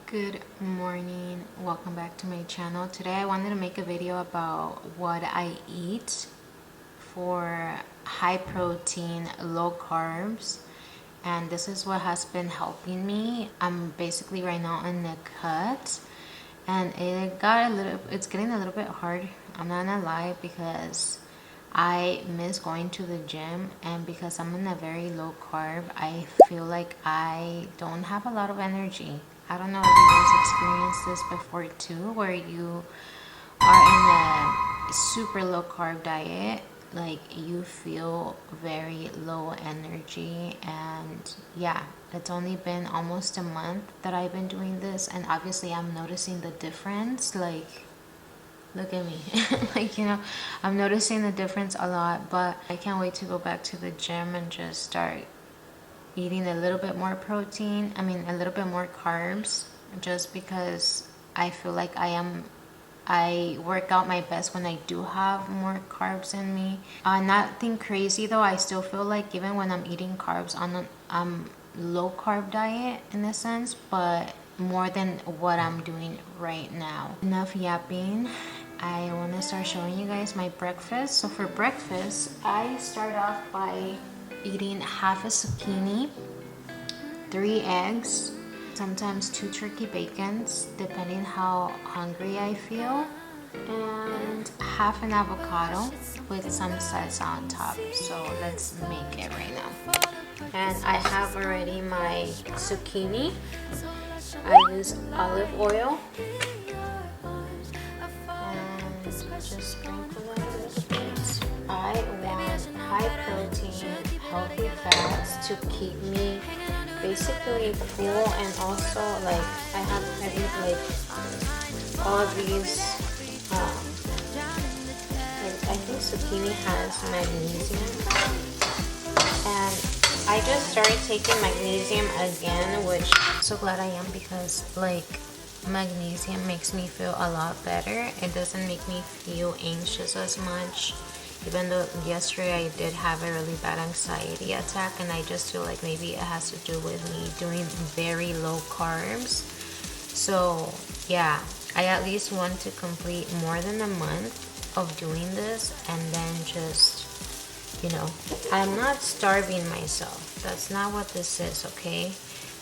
Good morning, welcome back to my channel. Today I wanted to make a video about what I eat for high protein, low carbs, and this is what has been helping me. I'm basically right now on the cut, and it's getting a little bit hard, I'm not gonna lie, because I miss going to the gym, and because I'm in a very low carb, I feel like I don't have a lot of energy. I don't know if you guys experienced this before too, where you are in a super low carb diet, like you feel very low energy. And yeah, it's only been almost a month that I've been doing this, and obviously I'm noticing the difference. Like, look at me. Like, I'm noticing the difference a lot, but I can't wait to go back to the gym and just start eating a little bit more protein, a little bit more carbs, just because I feel like I work out my best when I do have more carbs in me. Nothing crazy though. I still feel like even when I'm eating carbs on a low carb diet in a sense, but more than what I'm doing right now. Enough yapping. I want to start showing you guys my breakfast. So for breakfast, I start off by eating half a zucchini, 3 eggs, sometimes 2 turkey bacons, depending how hungry I feel, and half an avocado with some salsa on top. So let's make it right now. And I have already my zucchini. I use olive oil and just sprinkle it a little bit. I want high protein, healthy fats to keep me basically full, and also like I eat like all of these I think zucchini has magnesium, and I just started taking magnesium again, which I'm so glad I am, because like magnesium makes me feel a lot better. It doesn't make me feel anxious as much, even though yesterday I did have a really bad anxiety attack, and I just feel like maybe it has to do with me doing very low carbs. So yeah, I at least want to complete more than a month of doing this, and then just, I'm not starving myself. That's not what this is, okay?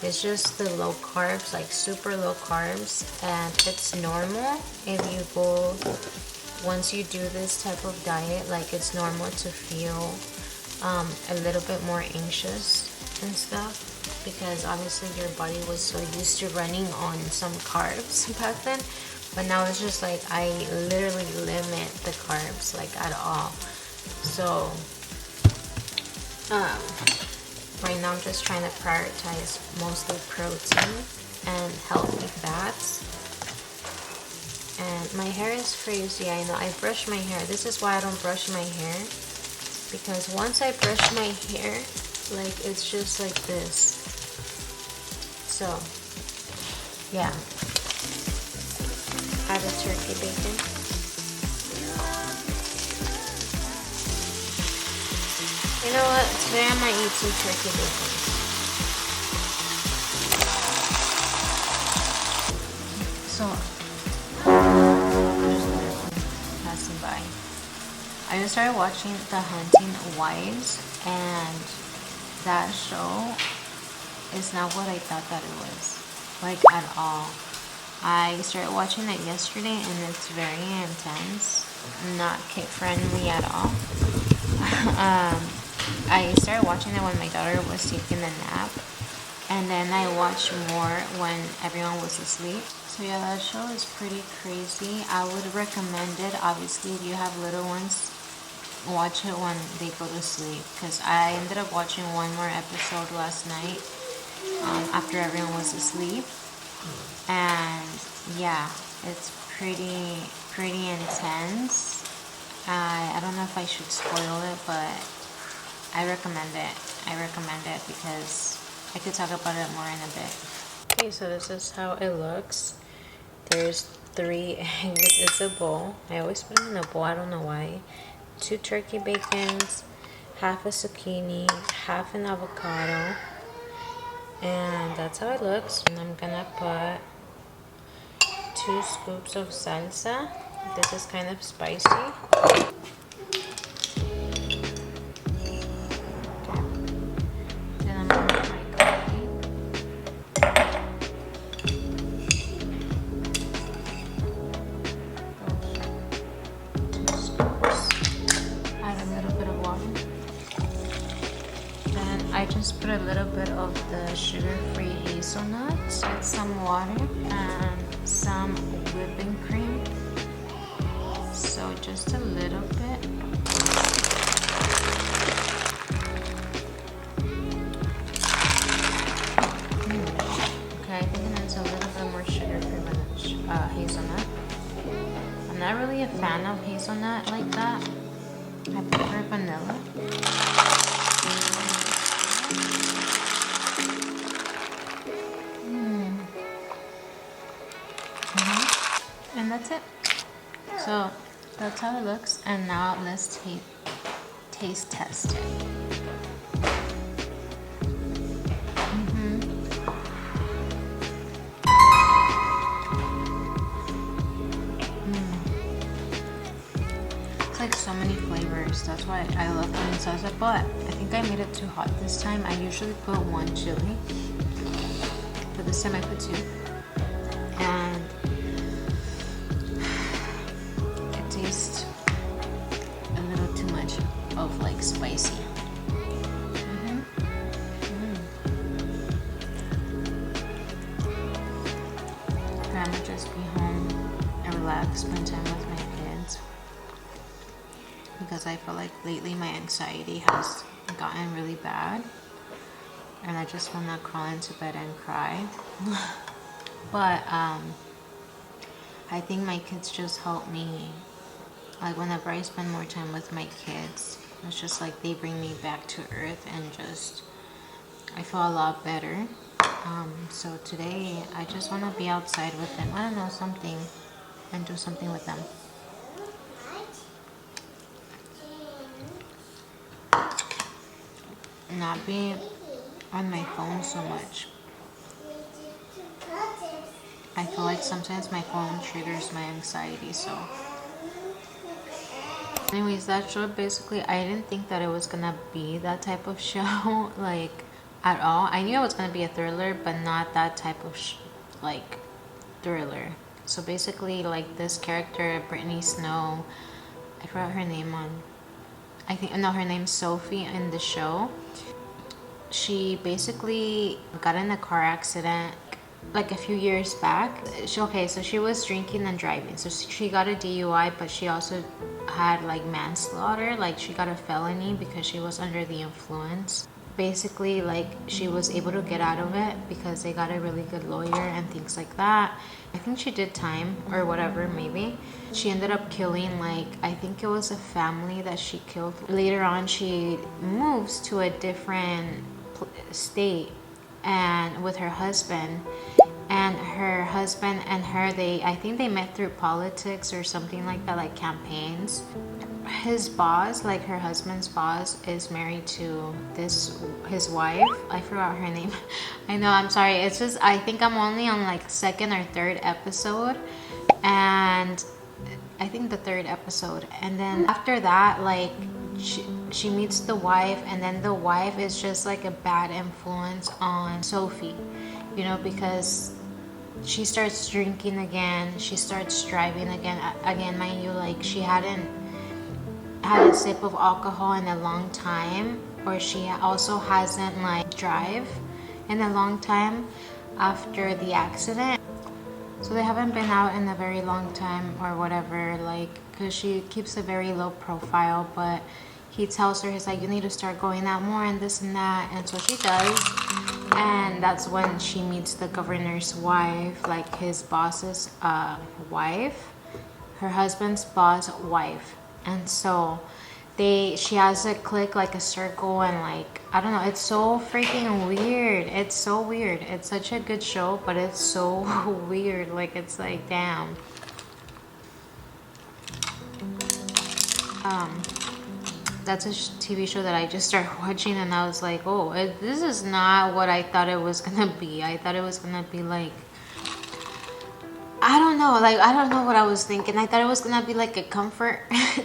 It's just the low carbs, like super low carbs, and it's normal if you go, once you do this type of diet, like it's normal to feel a little bit more anxious and stuff, because obviously your body was so used to running on some carbs back then, but now it's just like I literally limit the carbs like at all. So right now I'm just trying to prioritize mostly protein and healthy fats. And my hair is crazy, I know. I brush my hair. This is why I don't brush my hair, because once I brush my hair, like it's just like this. So yeah, add a turkey bacon. You know what? Today I might eat some turkey bacon. So passing by, I just started watching The Hunting Wives, and that show is not what I thought that it was, like at all. I started watching it yesterday, and it's very intense, not kid friendly at all. I started watching it when my daughter was taking a nap, and then I watched more when everyone was asleep. So yeah, that show is pretty crazy. I would recommend it. Obviously, if you have little ones, watch it when they go to sleep, because I ended up watching one more episode last night after everyone was asleep, and yeah, it's pretty intense. I don't know if I should spoil it, but I recommend it because I could talk about it more in a bit. Okay, so this is how it looks. There's 3 eggs. It's a bowl. I always put them in a bowl, I don't know why. 2 turkey bacons, half a zucchini, half an avocado, and that's how it looks. And I'm gonna put 2 scoops of salsa. This is kind of spicy. Then I'm gonna put my coffee. 2 scoops. Add a little bit of water. Then I just put a little bit of the sugar-free hazelnuts with some water and some whipping cream. So just a little bit. Okay, I think it needs a little bit more sugar-free than hazelnut. I'm not really a fan of hazelnut like that. I prefer vanilla. And that's it. So that's how it looks. And now let's taste test it. It's like so many flavors. That's why I love putting salsa. But I think I made it too hot this time. I usually put 1 chili, but this time I put 2. And taste a little too much of like spicy. I'm gonna just be home and relax, spend time with my kids, because I feel like lately my anxiety has gotten really bad and I just want to crawl into bed and cry. But I think my kids just help me. Like whenever I spend more time with my kids, it's just like they bring me back to earth and just I feel a lot better. So today I just want to be outside with them. I don't know, something, and do something with them. Not be on my phone so much. I feel like sometimes my phone triggers my anxiety, so. Anyways, that show basically, I didn't think that it was gonna be that type of show, like, at all. I knew it was gonna be a thriller, but not that type of, like, thriller. So basically, like, this character, Brittany Snow, I forgot her name her name's Sophie in the show. She basically got in a car accident like a few years back. So she was drinking and driving, so she got a DUI, but she also had like manslaughter, like she got a felony because she was under the influence. Basically, like, she was able to get out of it because they got a really good lawyer and things like that. I think she did time or whatever, maybe. She ended up killing, like, I think it was a family that she killed. Later on, she moves to a different state and with her husband. And her husband and her, I think they met through politics or something like that, like campaigns. His boss, like her husband's boss, is married to his wife. I forgot her name. I know, I'm sorry. It's just, I think I'm only on like 2nd or 3rd episode. And I think the 3rd episode. And then after that, like, she meets the wife, and then the wife is just like a bad influence on Sophie, you know, because she starts drinking again, she starts driving again, mind you, like, she hadn't had a sip of alcohol in a long time, or she also hasn't like drive in a long time after the accident. So they haven't been out in a very long time or whatever, like, because she keeps a very low profile, but he tells her, he's like, you need to start going out more and this and that. And so she does. And that's when she meets the governor's wife, like his boss's wife, her husband's boss wife. And so she has a clique, like a circle, and like, I don't know, it's so freaking weird. It's so weird. It's such a good show, but it's so weird. Like, it's like, damn. That's a TV show that I just started watching, and I was like, oh, this is not what I thought it was gonna be. I thought it was gonna be like, I don't don't know, like, I don't know what I was thinking. I thought it was gonna be like a comfort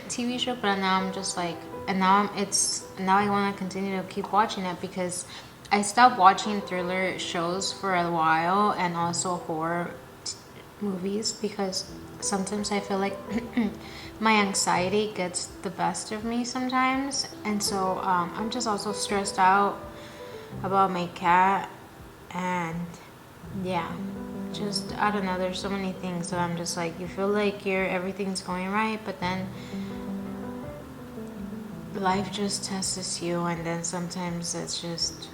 TV show, but now I'm just like, and now I want to continue to keep watching it because I stopped watching thriller shows for a while and also horror movies because sometimes I feel like my anxiety gets the best of me sometimes, and so I'm just also stressed out about my cat, and yeah, just I don't know, there's so many things. So I'm just like, you feel like everything's going right, but then life just tests you, and then sometimes it's just,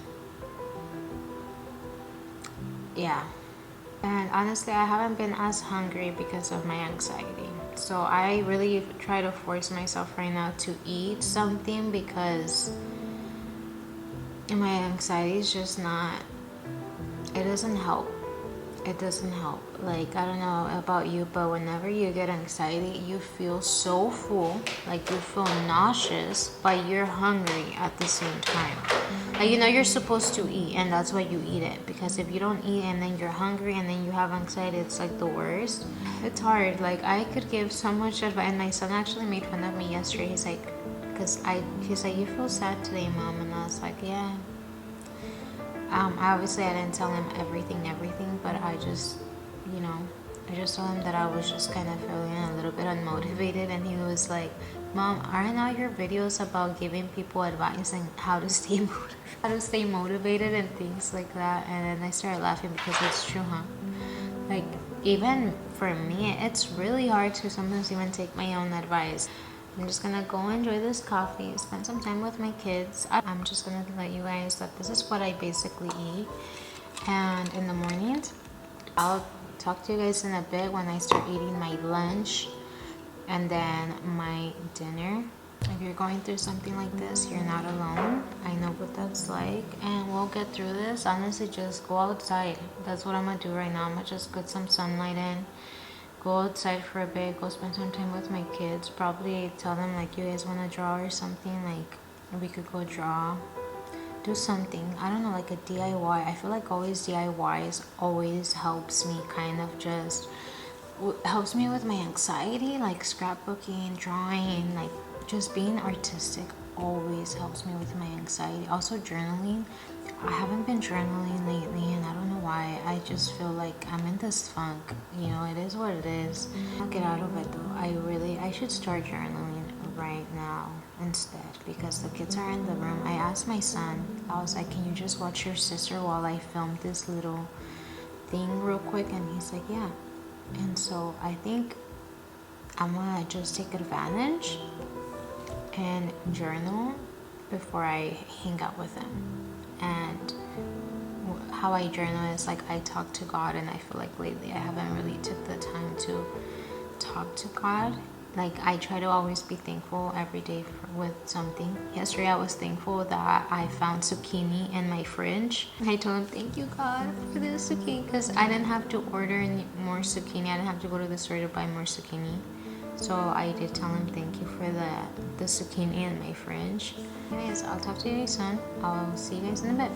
yeah. And honestly, I haven't been as hungry because of my anxiety. So I really try to force myself right now to eat something because my anxiety is just not, it doesn't help. It doesn't help. Like, I don't know about you, but whenever you get anxiety, you feel so full, like you feel nauseous, but you're hungry at the same time. Like, you know, you're supposed to eat, and that's why you eat it. Because if you don't eat and then you're hungry and then you have anxiety, it's like the worst. It's hard. Like, I could give so much advice, and my son actually made fun of me yesterday. He's like, he's like, you feel sad today, Mom? And I was like, yeah. Obviously I didn't tell him everything, but I just, you know, I just told him that I was just kind of feeling a little bit unmotivated, and he was like, Mom, aren't all your videos about giving people advice and how to stay motivated and things like that? And then I started laughing because it's true, huh? Like, even for me, it's really hard to sometimes even take my own advice. I'm just gonna go enjoy this coffee, spend some time with my kids. I'm just gonna let you guys that this is what I basically eat. And in the mornings, I'll talk to you guys in a bit when I start eating my lunch and then my dinner. If you're going through something like this, you're not alone. I know what that's like, and we'll get through this. Honestly, just go outside. That's what I'm gonna do right now. I'm gonna just get some sunlight in, go outside for a bit, go spend some time with my kids. Probably tell them like, you guys want to draw or something, like we could go draw, do something, I don't know, like a DIY. I feel like always DIYs always helps me, kind of just helps me with my anxiety, like scrapbooking, drawing, like just being artistic always helps me with my anxiety. Also journaling. I haven't been journaling lately, and I don't know why. I just feel like I'm in this funk. You know, it is what it is. I'll get out of it though. I should start journaling right now instead, because the kids are in the room. I asked my son, I was like, can you just watch your sister while I film this little thing real quick? And he's like, yeah. And so I think I'm gonna just take advantage and journal before I hang out with him. And how I journal is like, I talk to God, and I feel like lately I haven't really took the time to talk to God. Like, I try to always be thankful every day with something. Yesterday I was thankful that I found zucchini in my fridge. I told him, thank you God for this zucchini, because I didn't have to order any more zucchini. I didn't have to go to the store to buy more zucchini. So I did tell him thank you for the zucchini in my fridge. Anyways, I'll talk to you guys soon. I'll see you guys in a bit.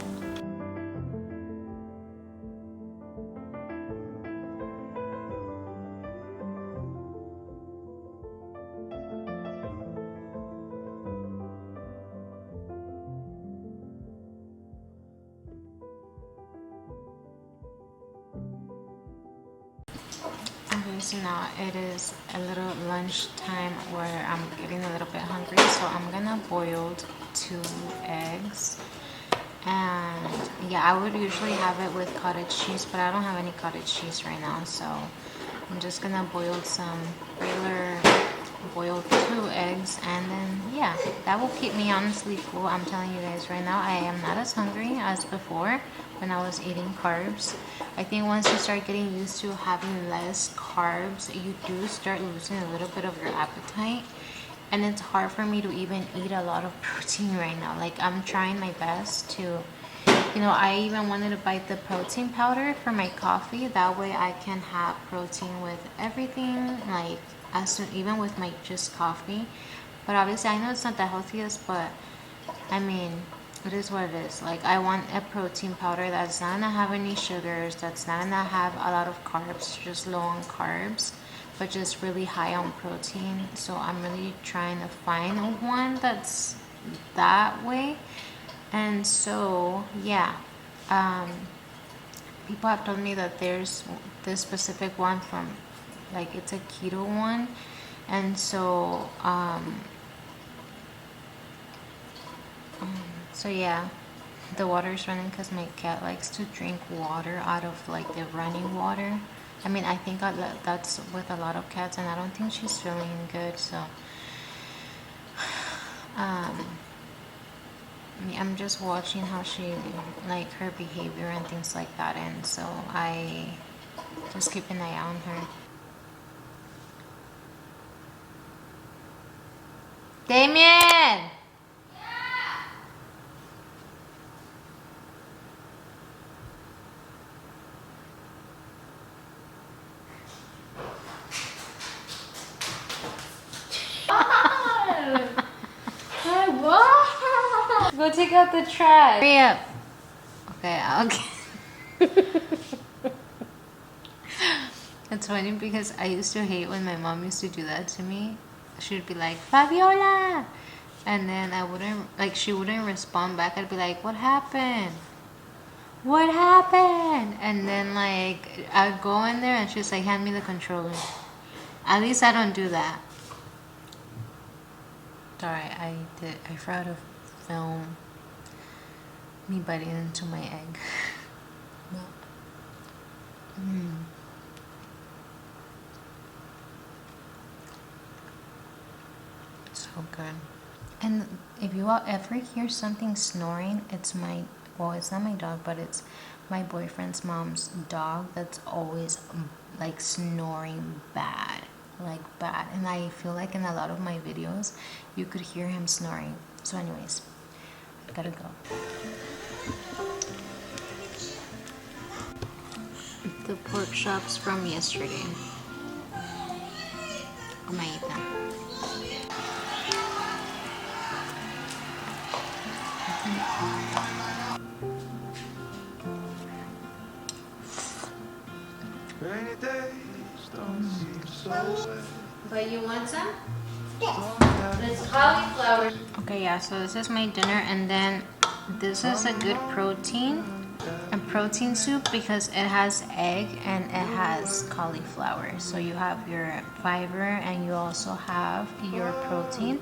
Okay, so now it is a little lunchtime where I'm getting a little bit hungry, so I'm gonna boil 2 eggs. And yeah, I would usually have it with cottage cheese, but I don't have any cottage cheese right now, so I'm just gonna boil some regular boiled 2 eggs, and then yeah, that will keep me honestly full. I'm telling you guys right now, I am not as hungry as before when I was eating carbs. I think once you start getting used to having less carbs, you do start losing a little bit of your appetite, and it's hard for me to even eat a lot of protein right now. Like, I'm trying my best to, you know, I even wanted to buy the protein powder for my coffee. That way I can have protein with everything, like even with my just coffee. But obviously I know it's not the healthiest, but I mean, it is what it is. Like, I want a protein powder that's not gonna have any sugars, that's not gonna have a lot of carbs, just low on carbs, but just really high on protein. So I'm really trying to find one that's that way. And so yeah, people have told me that there's this specific one from, like, it's a keto one. And so so yeah, the water's running because my cat likes to drink water out of, like, the running water. I mean, I think that's with a lot of cats, and I don't think she's feeling good. So I'm just watching how she, like, her behavior and things like that, and so I just keep an eye on her. Damien! Go take out the trash. Hurry up. Okay. It's funny because I used to hate when my mom used to do that to me. She would be like, Fabiola! And then I wouldn't, like, she wouldn't respond back. I'd be like, what happened? What happened? And then, like, I'd go in there and she's like, hand me the controller. At least I don't do that. Sorry, I forgot to film me biting into my egg. So good. And if you all ever hear something snoring, it's my, well, it's not my dog, but it's my boyfriend's mom's dog that's always, like, snoring bad. Like, bad. And I feel like in a lot of my videos you could hear him snoring. So anyways, I gotta go. The pork chops from yesterday. I'm gonna eat them. Rainy days don't seem so bad. But you want some? Yes. It's cauliflower. Okay, yeah, so this is my dinner, and then this is a good protein. A protein soup because it has egg and it has cauliflower. So you have your fiber and you also have your protein.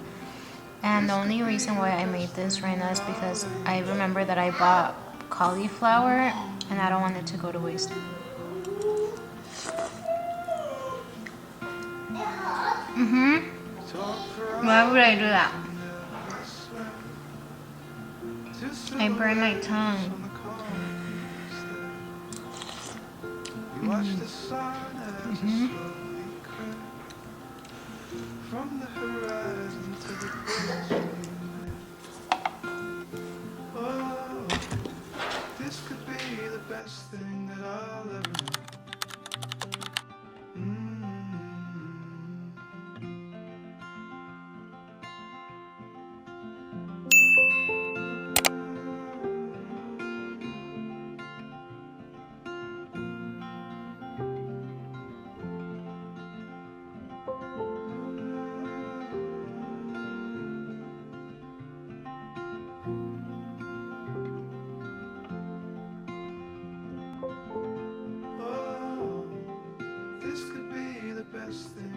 And the only reason why I made this right now is because I remember that I bought cauliflower and I don't want it to go to waste. Why would I do that? I burn my tongue. Watch the sun as it slowly crept from the horizon to the coast. Oh, this could be the best thing that I'll ever know. This could be the best thing